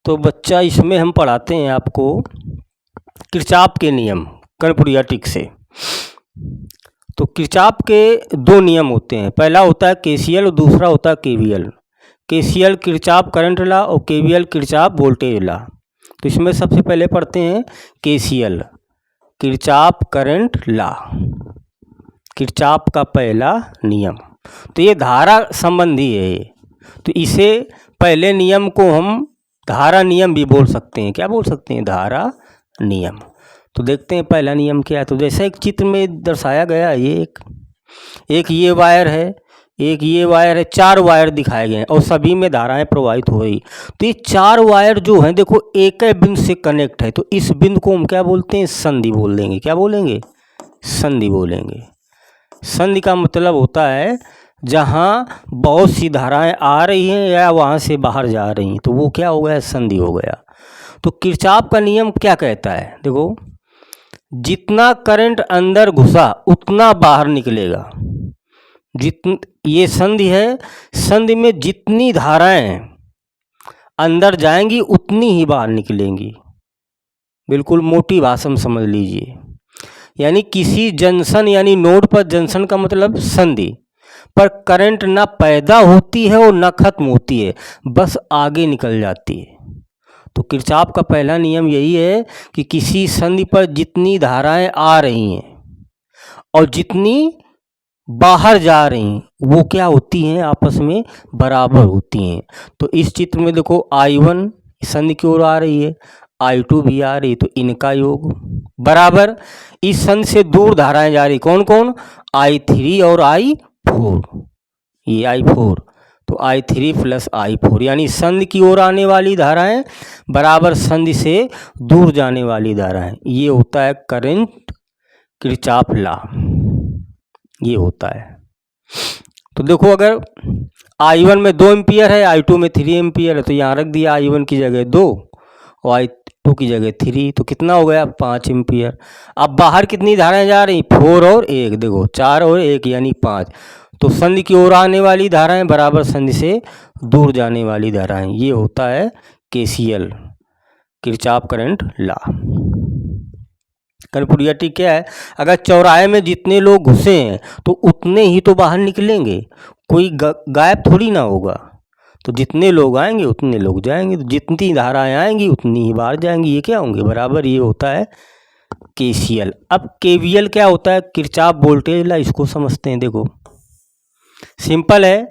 तो बच्चा इसमें हम पढ़ाते हैं आपको किरचॉफ के नियम कर्णपुरियाटिक से। तो किरचॉफ के दो नियम होते हैं, पहला होता है केसीएल और दूसरा होता है KVL. KCL Kirchhoff current law और केवीएल किरचॉफ वोल्टेज लॉ। तो इसमें सबसे पहले पढ़ते हैं KCL Kirchhoff current law, Kirchhoff का पहला नियम। तो ये धारा संबंधी है ये, तो इसे पहले नियम को हम धारा नियम भी बोल सकते हैं। क्या बोल सकते हैं? धारा नियम। तो देखते हैं पहला नियम क्या है। तो जैसे एक चित्र में दर्शाया गया है, ये एक ये वायर है, एक ये वायर है, 4 वायर दिखाए गए हैं और सभी में धाराएं प्रवाहित हो रही। तो ये 4 वायर जो हैं देखो एक ही बिंदु से कनेक्ट है, तो इस बिंदु को हम क्या बोलते हैं? संधि बोल देंगे। क्या बोलेंगे? संधि बोलेंगे। संधि का मतलब होता है जहाँ बहुत सी धाराएं आ रही हैं या वहाँ से बाहर जा रही हैं, तो वो क्या हो गया? संधि हो गया। तो किरचॉफ का नियम क्या कहता है? देखो, जितना करंट अंदर घुसा उतना बाहर निकलेगा। ये संधि है, संधि में जितनी धाराएं अंदर जाएंगी उतनी ही बाहर निकलेंगी। बिल्कुल मोटी भाषा में समझ लीजिए। यानी किसी जंक्शन यानी नोड पर, जंक्शन का मतलब संधि पर करंट ना पैदा होती है और ना खत्म होती है, बस आगे निकल जाती है। तो किरचॉफ का पहला नियम यही है कि किसी संधि पर जितनी धाराएं आ रही हैं और जितनी बाहर जा रही हैं वो क्या होती हैं? आपस में बराबर होती हैं। तो इस चित्र में देखो I1 संधि की ओर आ रही है, I2 भी आ रही है, तो इनका योग बराबर इस संधि से दूर धाराएं जा रही। कौन कौन? I3 और I4। ये I4, तो I3 प्लस I4 यानी संधि की ओर आने वाली धाराएं बराबर संधि से दूर जाने वाली धाराएं। ये होता है करंट किरचॉफ लॉ, ये होता है। तो देखो, अगर I1 में 2 एम्पियर है, I2 में 3 एम्पियर है, तो यहाँ रख दिया I1 की जगह 2 और I2 की जगह 3, तो कितना हो गया? 5 एम्पियर। अब बाहर कितनी धाराएं जा रही? 4 और 1, देखो 4 और 1 यानी 5। तो संधि की ओर आने वाली धाराएं बराबर संधि से दूर जाने वाली धाराएं। ये होता है केसीएल किरचॉफ करंट लॉ। कर्णपुरियाटिक क्या है? अगर चौराहे में जितने लोग घुसे हैं तो उतने ही तो बाहर निकलेंगे, कोई गायब थोड़ी ना होगा। तो जितने लोग आएंगे उतने लोग जाएंगे, तो जितनी धाराएं आएंगी उतनी ही बाहर जाएंगी। ये क्या होंगे? बराबर। ये होता है केसीएल। अब केवीएल क्या होता है? Kirchhoff voltage law. इसको समझते हैं। देखो, सिंपल है,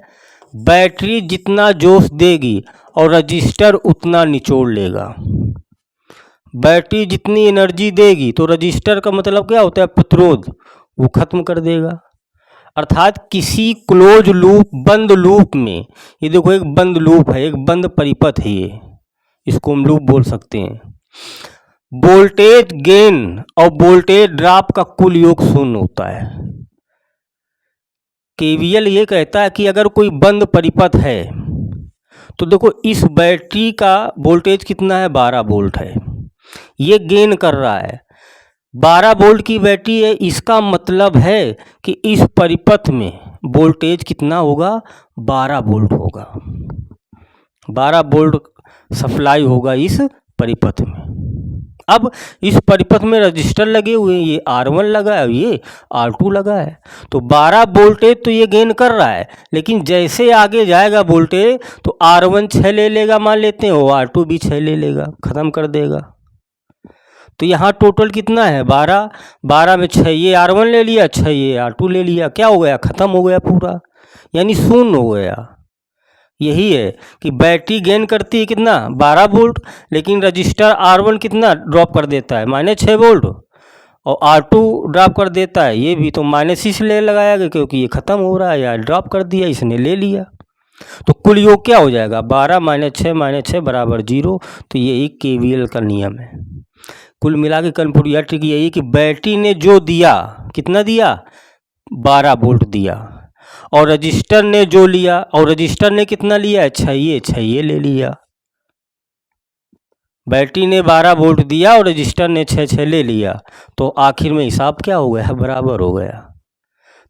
बैटरी जितना जोश देगी और रजिस्टर उतना निचोड़ लेगा। बैटरी जितनी एनर्जी देगी तो रजिस्टर का मतलब क्या होता है? प्रतिरोध, वो खत्म कर देगा। अर्थात किसी क्लोज लूप, बंद लूप में, ये देखो एक बंद लूप है, एक बंद परिपथ है, ये इसको हम लूप बोल सकते हैं। वोल्टेज गेन और वोल्टेज ड्रॉप का कुल योग 0 होता है। केवीएल ये कहता है कि अगर कोई बंद परिपथ है तो देखो इस बैटरी का वोल्टेज कितना है? 12 वोल्ट है। ये गेन कर रहा है, 12 वोल्ट की बैटरी है। इसका मतलब है कि इस परिपथ में वोल्टेज कितना होगा? 12 वोल्ट होगा। 12 वोल्ट सप्लाई होगा इस परिपथ में। अब इस परिपथ में रजिस्टर लगे हुए हैं, ये R1 लगा है, ये R2 लगा है, तो 12 वोल्टेज तो ये गेन कर रहा है। लेकिन जैसे आगे जाएगा वोल्टेज तो R1 6 ले लेगा, मान लेते हैं, वो R2 भी 6 ले लेगा, ख़त्म कर देगा। तो यहाँ टोटल कितना है? 12। 12 में 6 ये R1 ले लिया, 6 ये R2 ले लिया, क्या हो गया? ख़त्म हो गया पूरा, यानी 0 हो गया। यही है कि बैटरी गेन करती है कितना? 12 वोल्ट, लेकिन रजिस्टर R1 कितना ड्रॉप कर देता है? -6 वोल्ट, और R2 ड्रॉप कर देता है, ये भी तो माइनस इसलिए लगाया गया क्योंकि ये ख़त्म हो रहा है, या ड्रॉप कर दिया, इसने ले लिया। तो कुल योग क्या हो जाएगा? 12 - 6 बराबर 0। तो यही केवीएल का नियम है। कुल मिला के कर्णपुरियाटिक यही कि बैटरी ने जो दिया, कितना दिया? 12 वोल्ट दिया, और रजिस्टर ने जो लिया, और रजिस्टर ने कितना लिया है? 6 ले लिया। बैटरी ने 12 वोल्ट दिया और रजिस्टर ने 6 ले लिया, तो आखिर में हिसाब क्या हो गया? बराबर हो गया।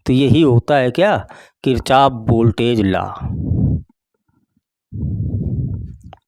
तो यही होता है क्या? Kirchhoff voltage law.